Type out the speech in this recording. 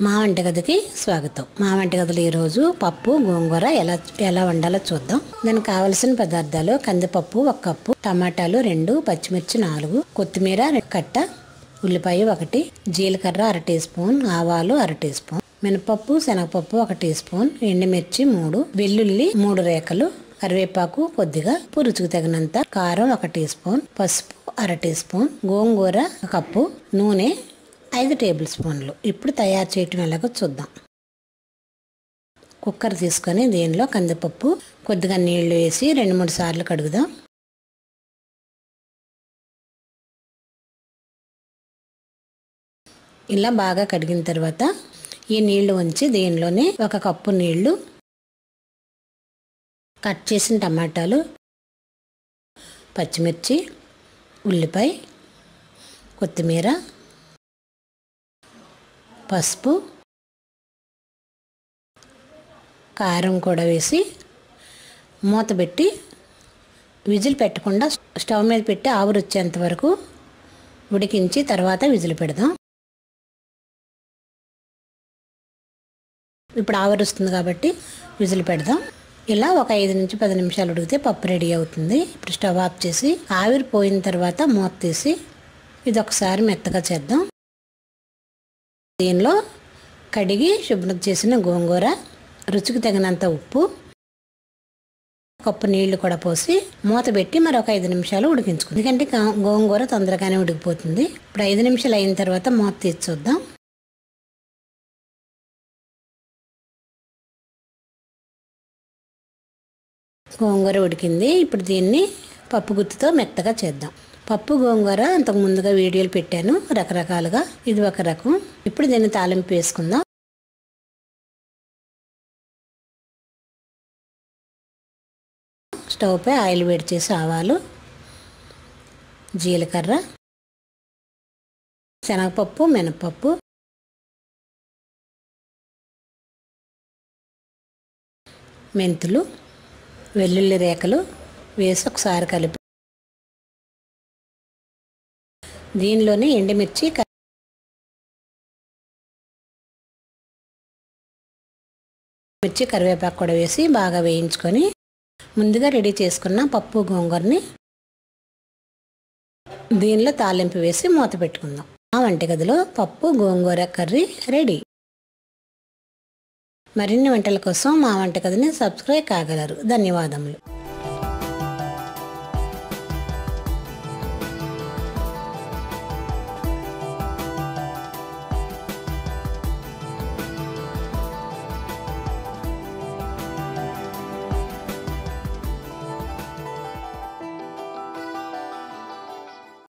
మా వంటగదికి స్వాగతం. మా వంటగదిలో ఈరోజు పప్పు గోంగూర ఎలా వండాలో చూద్దాం. దానికి కావలసిన పదార్థాలు: కందిపప్పు 1 కప్పు, టమాటాలు 2, పచ్చిమిర్చి 4, కొత్తిమీర 2 కట్ట, ఉల్లిపాయ 1, జీలకర్ర 1/2 టీ స్పూన్, ఆవాలు 1/2 టీ స్పూన్, మినపప్పు శనగపప్పు 1 టీ స్పూన్, ఎండుమిర్చి 3, వెల్లుల్లి 3 రేఖలు, కరివేపాకు కొద్దిగా, రుచికి తగినంత, కారం 1 టీ స్పూన్, పసుపు 1/2 టీ స్పూన్, గోంగూర 1 కప్పు, నూనె 5 టేబుల్ స్పూన్లు. ఇప్పుడు తయారు చేయటం ఎలాగో చూద్దాం. కుక్కర్ తీసుకొని దీనిలో కందిపప్పు కొద్దిగా నీళ్లు వేసి 2-3 సార్లు కడుగుదాం. ఇలా బాగా కడిగిన తర్వాత ఈ నీళ్లు ఉంచి దీనిలోనే 1 కప్పు నీళ్లు, కట్ చేసిన టమాటాలు, పచ్చిమిర్చి, ఉల్లిపాయ, కొత్తిమీర, పసుపు, కారం కూడా వేసి మూత పెట్టి విజిల్ పెట్టకుండా స్టవ్ మీద పెట్టి ఆవిరి వచ్చేంత వరకు ఉడికించి తర్వాత విజిల్ పెడదాం. ఇప్పుడు ఆవిరి వస్తుంది కాబట్టి విజిల్ పెడదాం. ఇలా ఒక 5-10 నిమిషాలు ఉడికితే పప్పు రెడీ అవుతుంది. ఇప్పుడు స్టవ్ ఆఫ్ చేసి ఆవిరి పోయిన తర్వాత మూత తీసి ఇది ఒకసారి మెత్తగా చేద్దాం. దీనిలో కడిగి శుభ్రం చేసిన గోంగూర, రుచికి తగినంత ఉప్పు, 1 కప్పు నీళ్లు కూడా పోసి మూత పెట్టి మరొక 5 నిమిషాలు ఉడికించుకుంది. ఎందుకంటే గోంగూర తొందరగానే ఉడికిపోతుంది. ఇప్పుడు 5 నిమిషాలు అయిన తర్వాత మూత తీసి చూద్దాం. గోంగూర ఉడికింది. ఇప్పుడు దీన్ని పప్పు గుత్తితో మెత్తగా చేద్దాం. పప్పు గోంగూర అంతకు ముందుగా వీడియోలు పెట్టాను రకరకాలుగా. ఇది ఒక రకం. ఇప్పుడు దీన్ని తాలింపు వేసుకుందాం. స్టవ్ పై ఆయిల్ వేడి చేసి ఆవాలు, జీలకర్ర, శనగపప్పు, మినపప్పు, మెంతులు, వెల్లుల్లి రేఖలు వేసి ఒకసారి కలిపి దీనిలోనే ఎండుమిర్చి, కరివేపాకు కూడా వేసి బాగా వేయించుకొని ముందుగా రెడీ చేసుకున్న పప్పు గోంగూరని దీనిలో తాలింపు వేసి మూత పెట్టుకుందాం. ఆ వంటగదిలో పప్పు గోంగూర కర్రీ రెడీ. మరిన్ని వంటల కోసం మా వంటగదిని సబ్స్క్రైబ్ కాగలరు. ధన్యవాదములు.